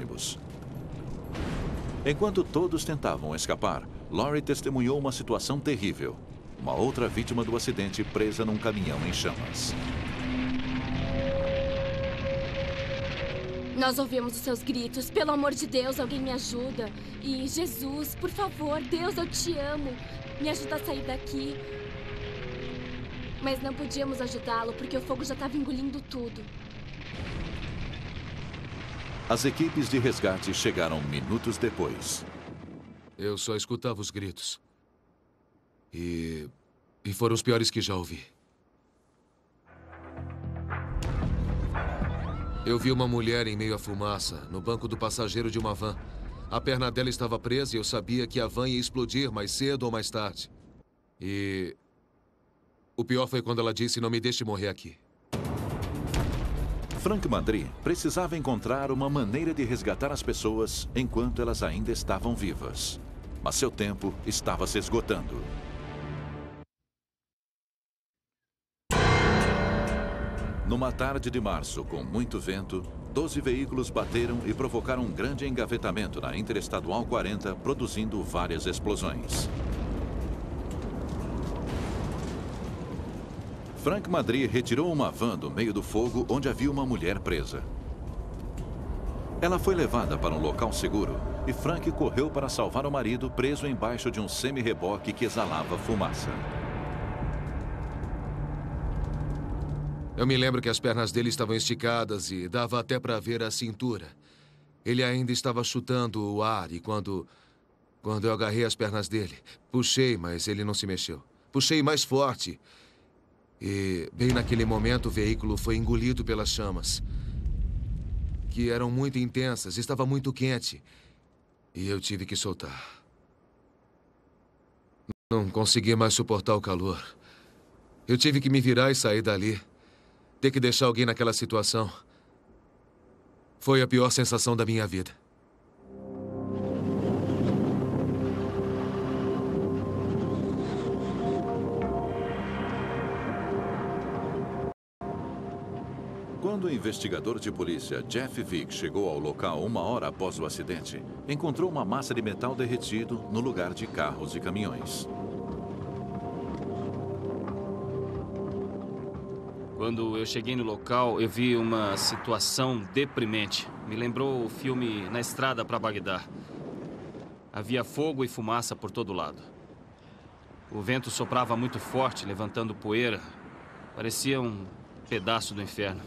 ônibus. Enquanto todos tentavam escapar, Lori testemunhou uma situação terrível. Uma outra vítima do acidente presa num caminhão em chamas. Nós ouvimos os seus gritos. Pelo amor de Deus, alguém me ajuda. E, Jesus, por favor, Deus, eu te amo. Me ajuda a sair daqui. Mas não podíamos ajudá-lo porque o fogo já estava engolindo tudo. As equipes de resgate chegaram minutos depois. Eu só escutava os gritos. E foram os piores que já ouvi. Eu vi uma mulher em meio à fumaça, no banco do passageiro de uma van. A perna dela estava presa e eu sabia que a van ia explodir mais cedo ou mais tarde. E o pior foi quando ela disse: "Não me deixe morrer aqui." Frank Madry precisava encontrar uma maneira de resgatar as pessoas enquanto elas ainda estavam vivas. Mas seu tempo estava se esgotando. Numa tarde de março, com muito vento, 12 veículos bateram e provocaram um grande engavetamento na Interestadual 40, produzindo várias explosões. Frank Madry retirou uma van do meio do fogo onde havia uma mulher presa. Ela foi levada para um local seguro e Frank correu para salvar o marido preso embaixo de um semi-reboque que exalava fumaça. Eu me lembro que as pernas dele estavam esticadas e dava até para ver a cintura. Ele ainda estava chutando o ar e quando eu agarrei as pernas dele, puxei, mas ele não se mexeu. Puxei mais forte. E, bem naquele momento, o veículo foi engolido pelas chamas, que eram muito intensas, estava muito quente. E eu tive que soltar. Não consegui mais suportar o calor. Eu tive que me virar e sair dali. Ter que deixar alguém naquela situação foi a pior sensação da minha vida. Quando o investigador de polícia Jeff Vick chegou ao local 1 hora após o acidente, encontrou uma massa de metal derretido no lugar de carros e caminhões. Quando eu cheguei no local, eu vi uma situação deprimente. Me lembrou o filme Na Estrada para Bagdá. Havia fogo e fumaça por todo lado. O vento soprava muito forte, levantando poeira. Parecia um pedaço do inferno.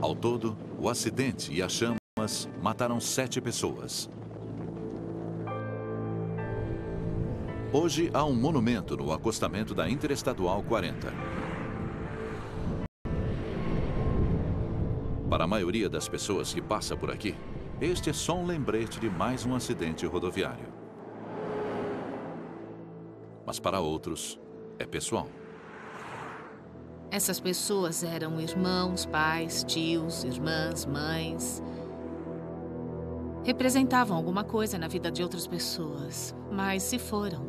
Ao todo, o acidente e as chamas mataram 7 pessoas. Hoje há um monumento no acostamento da Interestadual 40. Para a maioria das pessoas que passa por aqui, este é só um lembrete de mais um acidente rodoviário. Mas para outros, é pessoal. Essas pessoas eram irmãos, pais, tios, irmãs, mães. Representavam alguma coisa na vida de outras pessoas, mas se foram.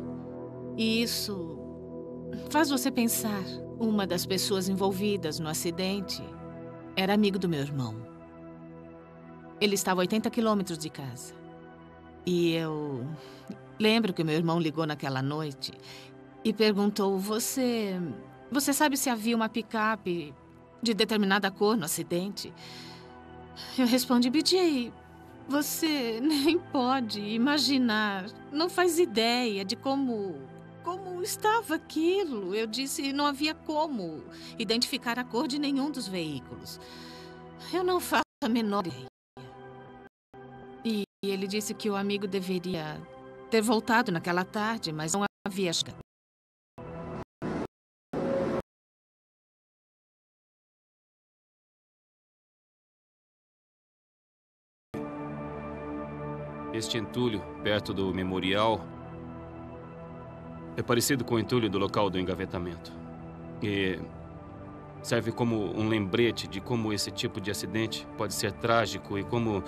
E isso faz você pensar. Uma das pessoas envolvidas no acidente era amigo do meu irmão. Ele estava a 80 quilômetros de casa. E eu lembro que meu irmão ligou naquela noite e perguntou: Você sabe se havia uma picape de determinada cor no acidente? Eu respondi: BJ, você nem pode imaginar, não faz ideia de como estava aquilo. Eu disse: não havia como identificar a cor de nenhum dos veículos. Eu não faço a menor ideia. E ele disse que o amigo deveria ter voltado naquela tarde, mas não havia chegado. Este entulho, perto do memorial, é parecido com o entulho do local do engavetamento. E serve como um lembrete de como esse tipo de acidente pode ser trágico e como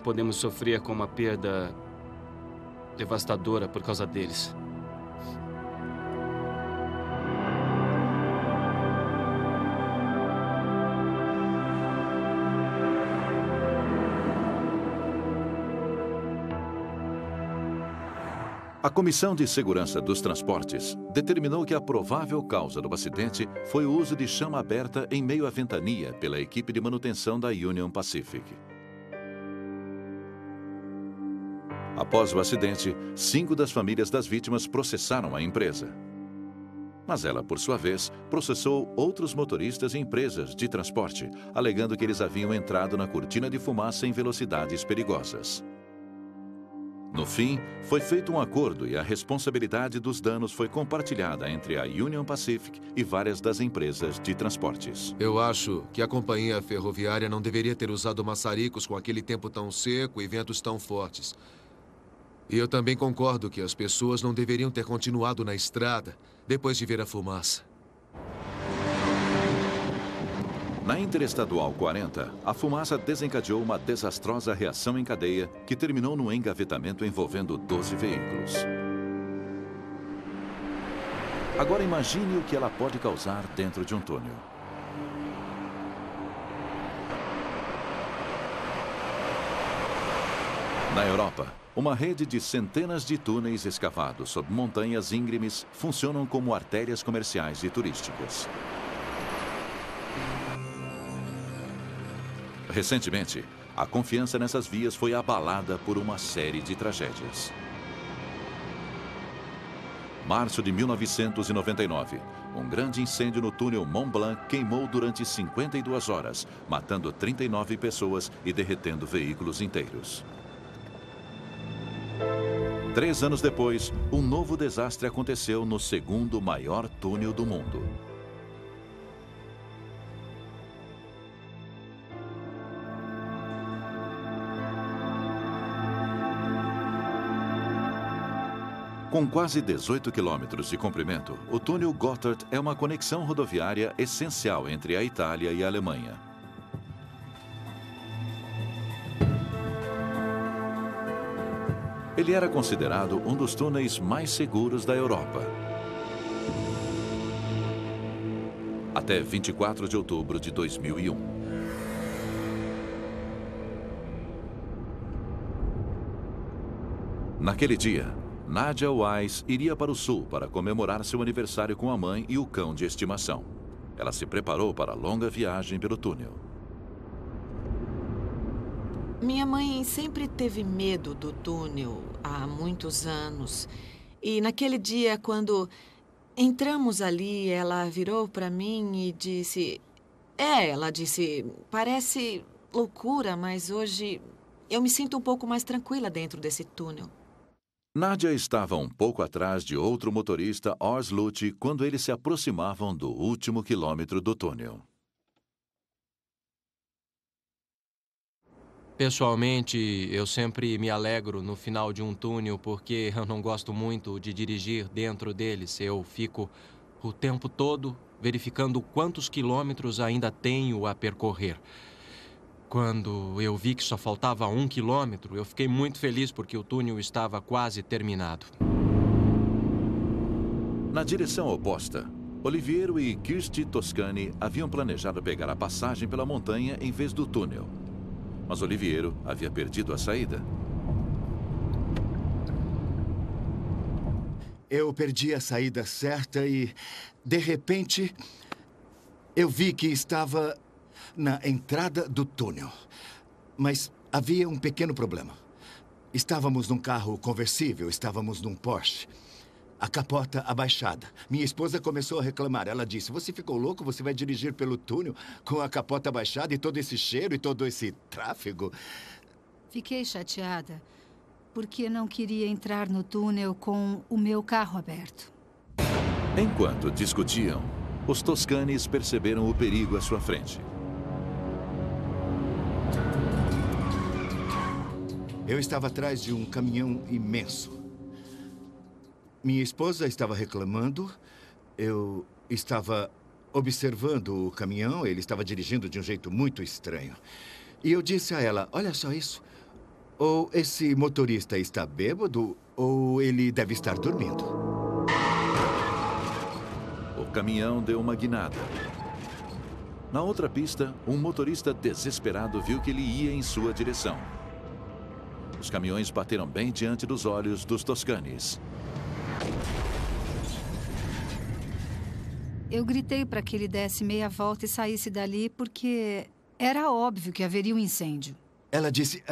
podemos sofrer com uma perda devastadora por causa deles. A Comissão de Segurança dos Transportes determinou que a provável causa do acidente foi o uso de chama aberta em meio à ventania pela equipe de manutenção da Union Pacific. Após o acidente, 5 das famílias das vítimas processaram a empresa. Mas ela, por sua vez, processou outros motoristas e empresas de transporte, alegando que eles haviam entrado na cortina de fumaça em velocidades perigosas. No fim, foi feito um acordo e a responsabilidade dos danos foi compartilhada entre a Union Pacific e várias das empresas de transportes. Eu acho que a companhia ferroviária não deveria ter usado maçaricos com aquele tempo tão seco e ventos tão fortes. E eu também concordo que as pessoas não deveriam ter continuado na estrada depois de ver a fumaça. Na Interestadual 40, a fumaça desencadeou uma desastrosa reação em cadeia que terminou num engavetamento envolvendo 12 veículos. Agora imagine o que ela pode causar dentro de um túnel. Na Europa, uma rede de centenas de túneis escavados sob montanhas íngremes funcionam como artérias comerciais e turísticas. Recentemente, a confiança nessas vias foi abalada por uma série de tragédias. Março de 1999, um grande incêndio no túnel Mont Blanc queimou durante 52 horas, matando 39 pessoas e derretendo veículos inteiros. 3 anos depois, um novo desastre aconteceu no segundo maior túnel do mundo. Com quase 18 quilômetros de comprimento, o túnel Gotthard é uma conexão rodoviária essencial entre a Itália e a Alemanha. Ele era considerado um dos túneis mais seguros da Europa. Até 24 de outubro de 2001. Naquele dia, Nadia Wise iria para o sul para comemorar seu aniversário com a mãe e o cão de estimação. Ela se preparou para a longa viagem pelo túnel. Minha mãe sempre teve medo do túnel há muitos anos. E naquele dia, quando entramos ali, ela virou para mim e disse... ela disse, parece loucura, mas hoje eu me sinto um pouco mais tranquila dentro desse túnel. Nadia estava um pouco atrás de outro motorista, Urs Lutz, quando eles se aproximavam do último quilômetro do túnel. Pessoalmente, eu sempre me alegro no final de um túnel porque eu não gosto muito de dirigir dentro deles. Eu fico o tempo todo verificando quantos quilômetros ainda tenho a percorrer. Quando eu vi que só faltava 1 quilômetro, eu fiquei muito feliz porque o túnel estava quase terminado. Na direção oposta, Oliviero e Kirsty Toscani haviam planejado pegar a passagem pela montanha em vez do túnel. Mas Oliviero havia perdido a saída. Eu perdi a saída certa e, de repente, eu vi que estava na entrada do túnel. Mas havia um pequeno problema. Estávamos num carro conversível, estávamos num Porsche. A capota abaixada. Minha esposa começou a reclamar. Ela disse, você ficou louco? Você vai dirigir pelo túnel com a capota abaixada e todo esse cheiro e todo esse tráfego? Fiquei chateada porque não queria entrar no túnel com o meu carro aberto. Enquanto discutiam, os Toscanis perceberam o perigo à sua frente. Eu estava atrás de um caminhão imenso. Minha esposa estava reclamando, eu estava observando o caminhão, ele estava dirigindo de um jeito muito estranho. E eu disse a ela, olha só isso, ou esse motorista está bêbado, ou ele deve estar dormindo. O caminhão deu uma guinada. Na outra pista, um motorista desesperado viu que ele ia em sua direção. Os caminhões bateram bem diante dos olhos dos Toscanis. Eu gritei para que ele desse meia volta e saísse dali porque era óbvio que haveria um incêndio. Ela disse,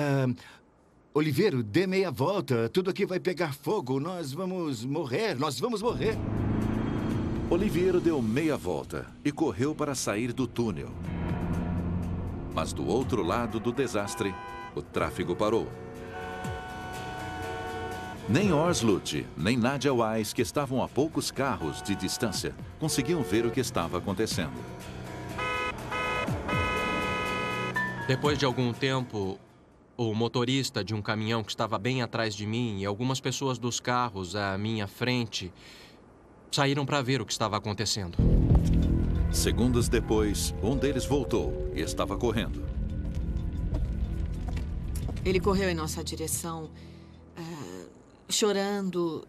Oliveiro, dê meia volta. Tudo aqui vai pegar fogo. Nós vamos morrer. Oliveiro deu meia volta e correu para sair do túnel. Mas do outro lado do desastre, o tráfego parou. Nem Ors Lute, nem Nadia Wise, que estavam a poucos carros de distância, conseguiam ver o que estava acontecendo. Depois de algum tempo, o motorista de um caminhão que estava bem atrás de mim e algumas pessoas dos carros à minha frente saíram para ver o que estava acontecendo. Segundos depois, um deles voltou e estava correndo. Ele correu em nossa direção, chorando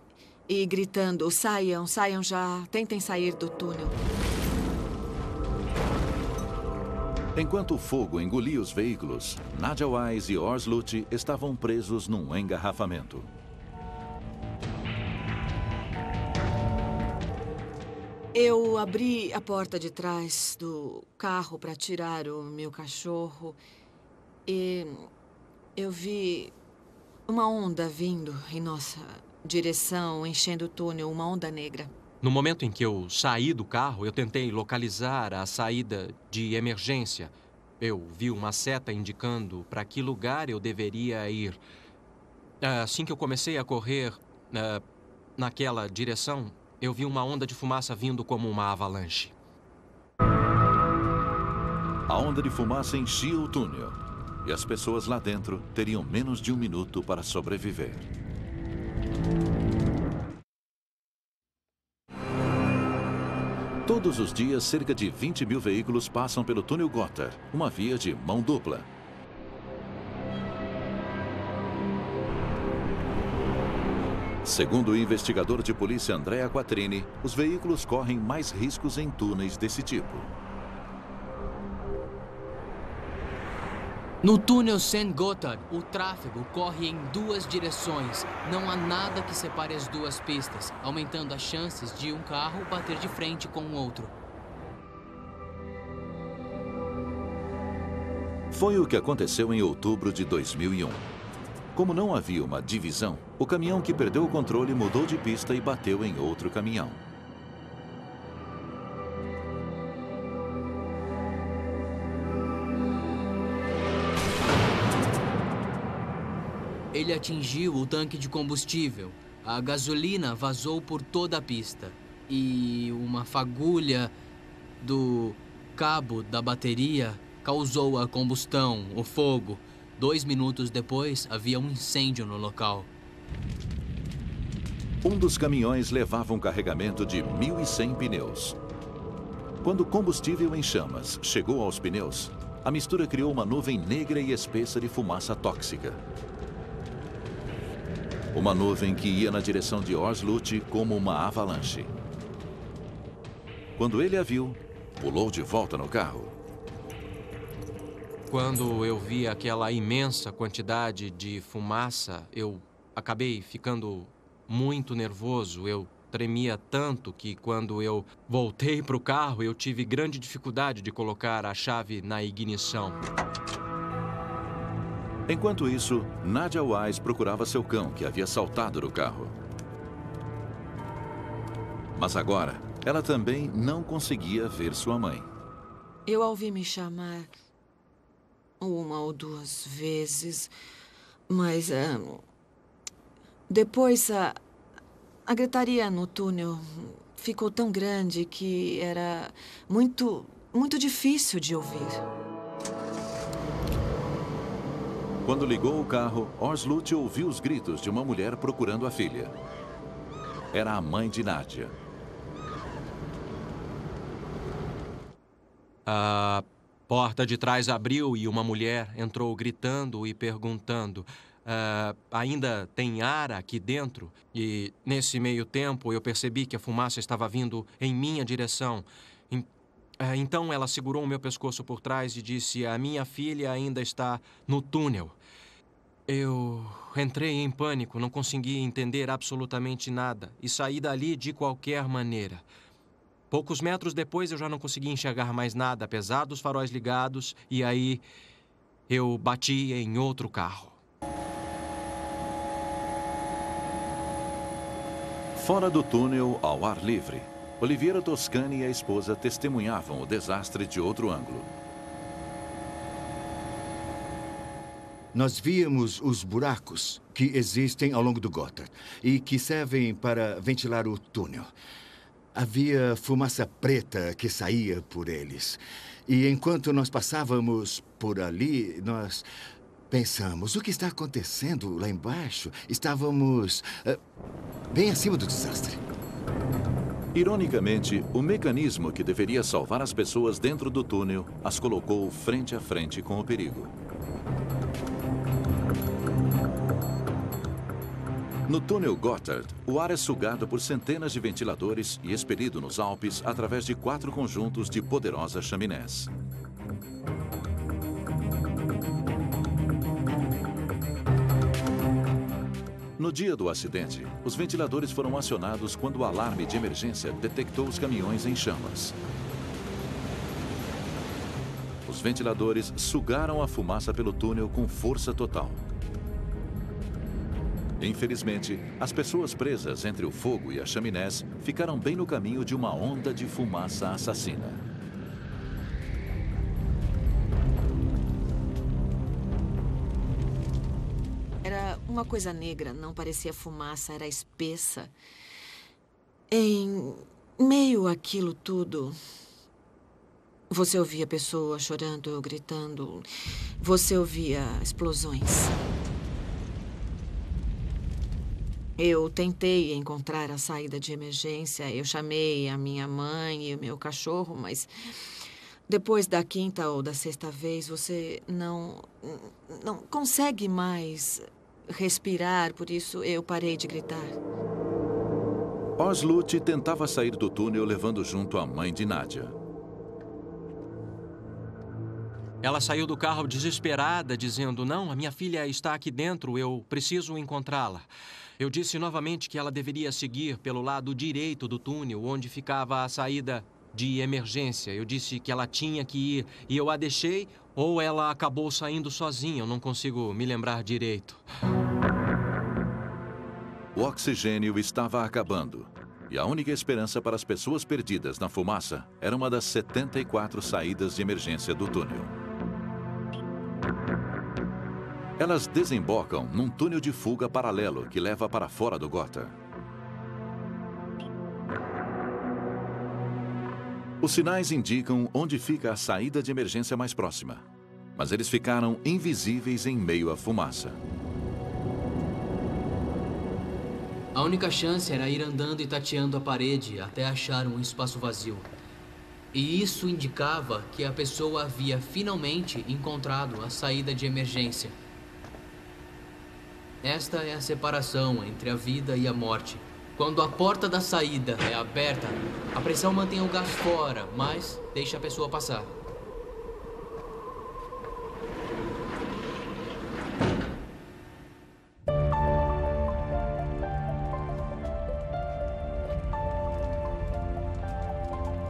e gritando, saiam já, tentem sair do túnel. Enquanto o fogo engolia os veículos, Nadia Wise e Ors Lute estavam presos num engarrafamento. Eu abri a porta de trás do carro para tirar o meu cachorro e eu vi uma onda vindo em nossa direção, enchendo o túnel, uma onda negra. No momento em que eu saí do carro, eu tentei localizar a saída de emergência. Eu vi uma seta indicando para que lugar eu deveria ir. Assim que eu comecei a correr naquela direção, eu vi uma onda de fumaça vindo como uma avalanche. A onda de fumaça enchia o túnel e as pessoas lá dentro teriam menos de um minuto para sobreviver. Todos os dias, cerca de 20 mil veículos passam pelo túnel Gotthard, uma via de mão dupla. Segundo o investigador de polícia Andrea Quattrini, os veículos correm mais riscos em túneis desse tipo. No túnel St. Gotthard, o tráfego corre em duas direções. Não há nada que separe as duas pistas, aumentando as chances de um carro bater de frente com o outro. Foi o que aconteceu em outubro de 2001. Como não havia uma divisão, o caminhão que perdeu o controle mudou de pista e bateu em outro caminhão. Ele atingiu o tanque de combustível. A gasolina vazou por toda a pista. E uma fagulha do cabo da bateria causou a combustão, o fogo. 2 minutos depois, havia um incêndio no local. Um dos caminhões levava um carregamento de 1.100 pneus. Quando o combustível em chamas chegou aos pneus, a mistura criou uma nuvem negra e espessa de fumaça tóxica. Uma nuvem que ia na direção de Ors Lute como uma avalanche. Quando ele a viu, pulou de volta no carro. Quando eu vi aquela imensa quantidade de fumaça, eu acabei ficando muito nervoso. Eu tremia tanto que quando eu voltei para o carro, eu tive grande dificuldade de colocar a chave na ignição. Enquanto isso, Nadia Wise procurava seu cão, que havia saltado do carro. Mas agora, ela também não conseguia ver sua mãe. Eu a ouvi me chamar 1 ou 2 vezes, mas depois a gritaria no túnel ficou tão grande que era muito difícil de ouvir. Quando ligou o carro, Ors Lute ouviu os gritos de uma mulher procurando a filha. Era a mãe de Nadia. A porta de trás abriu e uma mulher entrou gritando e perguntando: ainda tem ar aqui dentro? E nesse meio tempo eu percebi que a fumaça estava vindo em minha direção. Então ela segurou o meu pescoço por trás e disse: a minha filha ainda está no túnel. Eu entrei em pânico, não consegui entender absolutamente nada e saí dali de qualquer maneira. Poucos metros depois eu já não conseguia enxergar mais nada, apesar dos faróis ligados, e aí eu bati em outro carro. Fora do túnel, ao ar livre, Oliviero Toscani e a esposa testemunhavam o desastre de outro ângulo. Nós víamos os buracos que existem ao longo do Gotthard e que servem para ventilar o túnel. Havia fumaça preta que saía por eles. E enquanto nós passávamos por ali, nós pensamos, o que está acontecendo lá embaixo? Estávamos bem acima do desastre. Ironicamente, o mecanismo que deveria salvar as pessoas dentro do túnel as colocou frente a frente com o perigo. No túnel Gotthard, o ar é sugado por centenas de ventiladores e expelido nos Alpes através de 4 conjuntos de poderosas chaminés. No dia do acidente, os ventiladores foram acionados quando o alarme de emergência detectou os caminhões em chamas. Os ventiladores sugaram a fumaça pelo túnel com força total. Infelizmente, as pessoas presas entre o fogo e as chaminés ficaram bem no caminho de uma onda de fumaça assassina. Era uma coisa negra, não parecia fumaça, era espessa. Em meio àquilo tudo, você ouvia pessoas chorando, gritando, você ouvia explosões. Eu tentei encontrar a saída de emergência, eu chamei a minha mãe e o meu cachorro, mas depois da 5ª ou da 6ª vez, você não consegue mais respirar, por isso eu parei de gritar. Oslut tentava sair do túnel levando junto a mãe de Nadia. Ela saiu do carro desesperada, dizendo, não, a minha filha está aqui dentro, eu preciso encontrá-la. Eu disse novamente que ela deveria seguir pelo lado direito do túnel, onde ficava a saída de emergência. Eu disse que ela tinha que ir e eu a deixei, ou ela acabou saindo sozinha, eu não consigo me lembrar direito. O oxigênio estava acabando e a única esperança para as pessoas perdidas na fumaça era uma das 74 saídas de emergência do túnel. Elas desembocam num túnel de fuga paralelo que leva para fora do Gotthard. Os sinais indicam onde fica a saída de emergência mais próxima, mas eles ficaram invisíveis em meio à fumaça. A única chance era ir andando e tateando a parede até achar um espaço vazio. E isso indicava que a pessoa havia finalmente encontrado a saída de emergência. Esta é a separação entre a vida e a morte. Quando a porta da saída é aberta, a pressão mantém o gás fora, mas deixa a pessoa passar.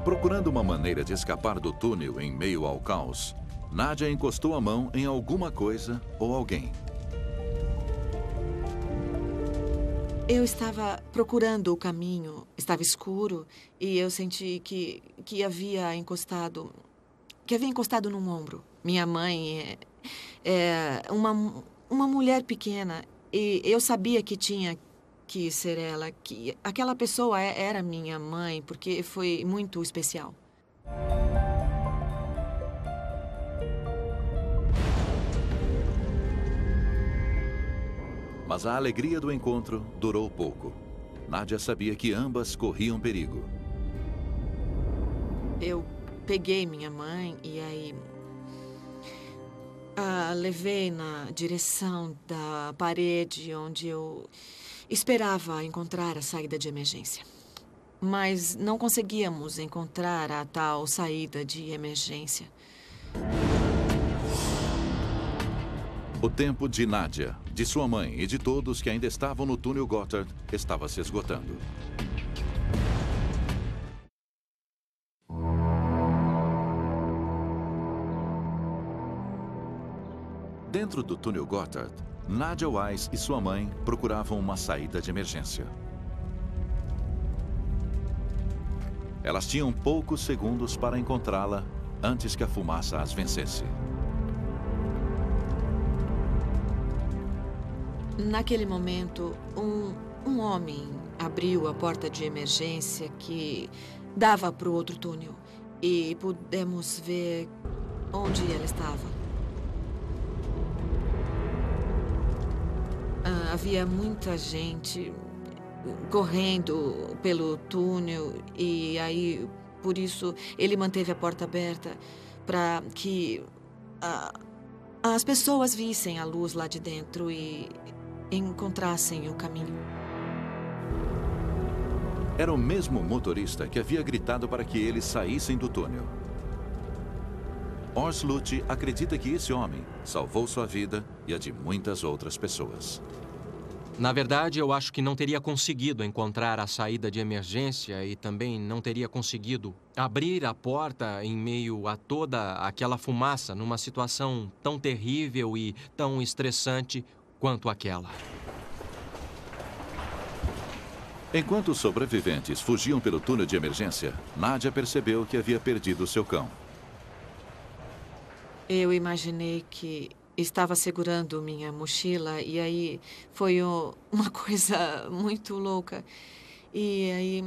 Procurando uma maneira de escapar do túnel em meio ao caos, Nadia encostou a mão em alguma coisa ou alguém. Eu estava procurando o caminho, estava escuro e eu senti que havia encostado num ombro. Minha mãe é uma mulher pequena e eu sabia que tinha que ser ela, que aquela pessoa era minha mãe, porque foi muito especial. Mas a alegria do encontro durou pouco. Nadia sabia que ambas corriam perigo. Eu peguei minha mãe e aí a levei na direção da parede onde eu esperava encontrar a saída de emergência. Mas não conseguíamos encontrar a tal saída de emergência. O tempo de Nadia, de sua mãe e de todos que ainda estavam no túnel Gotthard estava se esgotando. Dentro do túnel Gotthard, Nadia Wise e sua mãe procuravam uma saída de emergência. Elas tinham poucos segundos para encontrá-la antes que a fumaça as vencesse. Naquele momento, um homem abriu a porta de emergência que dava para o outro túnel e pudemos ver onde ela estava. Havia muita gente correndo pelo túnel e aí, por isso, ele manteve a porta aberta para que as pessoas vissem a luz lá de dentro e encontrassem o caminho. Era o mesmo motorista que havia gritado para que eles saíssem do túnel. Urs Lute acredita que esse homem salvou sua vida e a de muitas outras pessoas. Na verdade, eu acho que não teria conseguido encontrar a saída de emergência e também não teria conseguido abrir a porta em meio a toda aquela fumaça numa situação tão terrível e tão estressante quanto aquela. Enquanto os sobreviventes fugiam pelo túnel de emergência, Nadia percebeu que havia perdido seu cão. Eu imaginei que estava segurando minha mochila e aí foi uma coisa muito louca. E aí,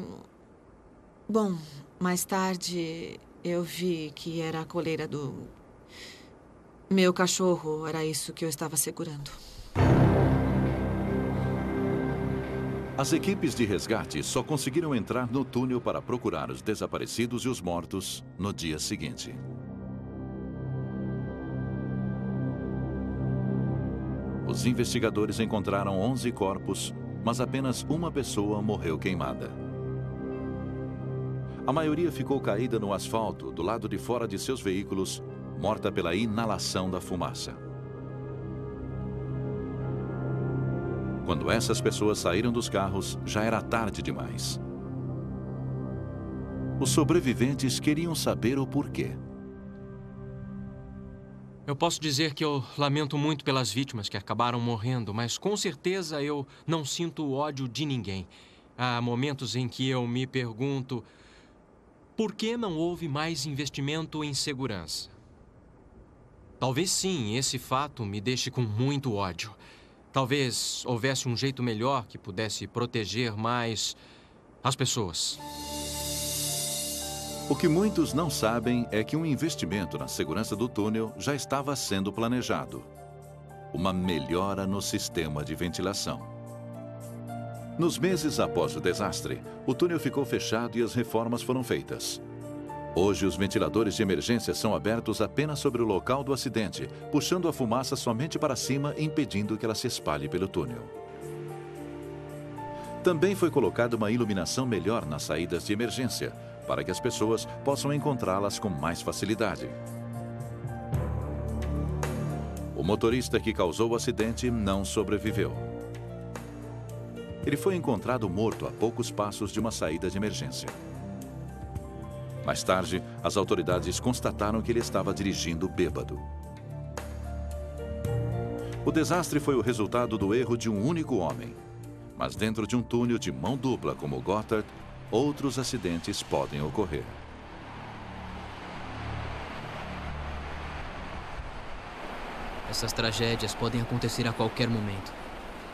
bom, mais tarde eu vi que era a coleira do meu cachorro, era isso que eu estava segurando. As equipes de resgate só conseguiram entrar no túnel para procurar os desaparecidos e os mortos no dia seguinte. Os investigadores encontraram 11 corpos, mas apenas uma pessoa morreu queimada. A maioria ficou caída no asfalto do lado de fora de seus veículos, morta pela inalação da fumaça. Quando essas pessoas saíram dos carros, já era tarde demais. Os sobreviventes queriam saber o porquê. Eu posso dizer que eu lamento muito pelas vítimas que acabaram morrendo, mas com certeza eu não sinto ódio de ninguém. Há momentos em que eu me pergunto por que não houve mais investimento em segurança. Talvez sim, esse fato me deixe com muito ódio. Talvez houvesse um jeito melhor que pudesse proteger mais as pessoas. O que muitos não sabem é que um investimento na segurança do túnel já estava sendo planejado. Uma melhora no sistema de ventilação. Nos meses após o desastre, o túnel ficou fechado e as reformas foram feitas. Hoje, os ventiladores de emergência são abertos apenas sobre o local do acidente, puxando a fumaça somente para cima, impedindo que ela se espalhe pelo túnel. Também foi colocada uma iluminação melhor nas saídas de emergência, para que as pessoas possam encontrá-las com mais facilidade. O motorista que causou o acidente não sobreviveu. Ele foi encontrado morto a poucos passos de uma saída de emergência. Mais tarde, as autoridades constataram que ele estava dirigindo bêbado. O desastre foi o resultado do erro de um único homem. Mas dentro de um túnel de mão dupla como o Gotthard, outros acidentes podem ocorrer. Essas tragédias podem acontecer a qualquer momento.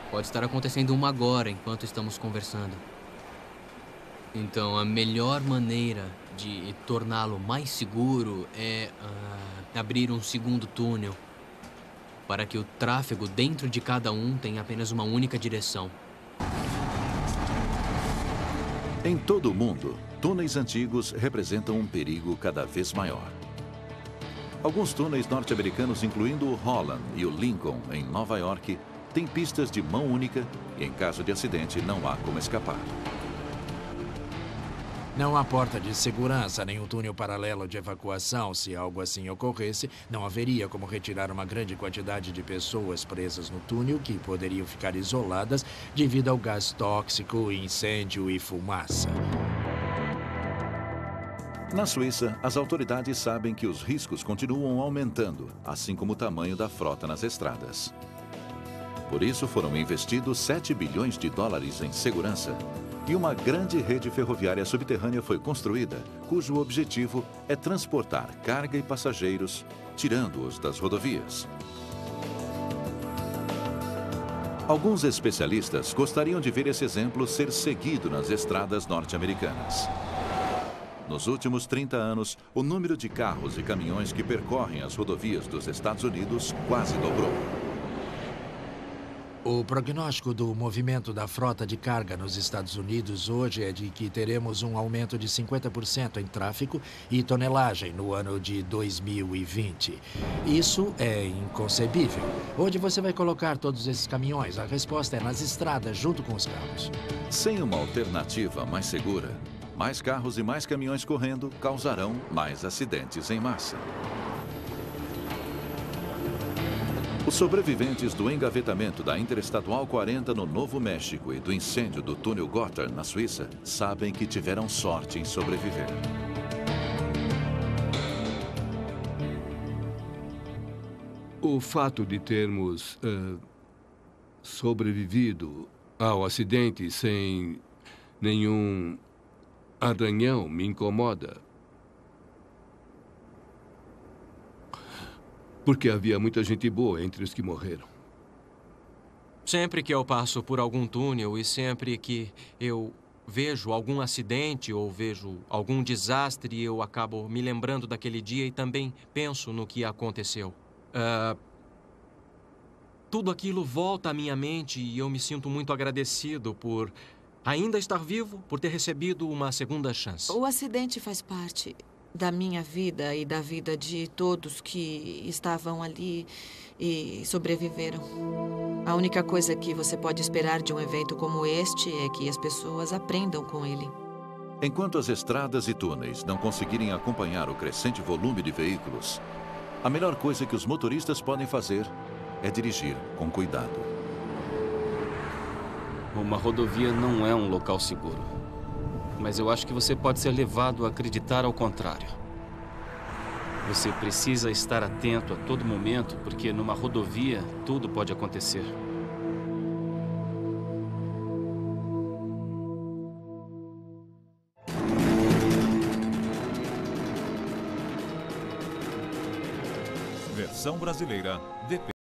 Pode estar acontecendo uma agora, enquanto estamos conversando. Então, a melhor maneira de torná-lo mais seguro é abrir um segundo túnel para que o tráfego dentro de cada um tenha apenas uma única direção. Em todo o mundo, túneis antigos representam um perigo cada vez maior. Alguns túneis norte-americanos, incluindo o Holland e o Lincoln, em Nova York, têm pistas de mão única e, em caso de acidente, não há como escapar. Não há porta de segurança, nem um túnel paralelo de evacuação. Se algo assim ocorresse, não haveria como retirar uma grande quantidade de pessoas presas no túnel que poderiam ficar isoladas devido ao gás tóxico, incêndio e fumaça. Na Suíça, as autoridades sabem que os riscos continuam aumentando, assim como o tamanho da frota nas estradas. Por isso, foram investidos 7 bilhões de dólares em segurança. E uma grande rede ferroviária subterrânea foi construída, cujo objetivo é transportar carga e passageiros, tirando-os das rodovias. Alguns especialistas gostariam de ver esse exemplo ser seguido nas estradas norte-americanas. Nos últimos 30 anos, o número de carros e caminhões que percorrem as rodovias dos Estados Unidos quase dobrou. O prognóstico do movimento da frota de carga nos Estados Unidos hoje é de que teremos um aumento de 50% em tráfego e tonelagem no ano de 2020. Isso é inconcebível. Onde você vai colocar todos esses caminhões? A resposta é nas estradas, junto com os carros. Sem uma alternativa mais segura, mais carros e mais caminhões correndo causarão mais acidentes em massa. Os sobreviventes do engavetamento da Interestadual 40 no Novo México e do incêndio do túnel Gotthard na Suíça sabem que tiveram sorte em sobreviver. O fato de termos sobrevivido ao acidente sem nenhum arranhão me incomoda. Porque havia muita gente boa entre os que morreram. Sempre que eu passo por algum túnel e sempre que eu vejo algum acidente ou vejo algum desastre, eu acabo me lembrando daquele dia e também penso no que aconteceu. Tudo aquilo volta à minha mente e eu me sinto muito agradecido por ainda estar vivo, por ter recebido uma segunda chance. O acidente faz parte da minha vida e da vida de todos que estavam ali e sobreviveram. A única coisa que você pode esperar de um evento como este é que as pessoas aprendam com ele. Enquanto as estradas e túneis não conseguirem acompanhar o crescente volume de veículos, a melhor coisa que os motoristas podem fazer é dirigir com cuidado. Uma rodovia não é um local seguro. Mas eu acho que você pode ser levado a acreditar ao contrário. Você precisa estar atento a todo momento, porque numa rodovia tudo pode acontecer. Versão brasileira, DP.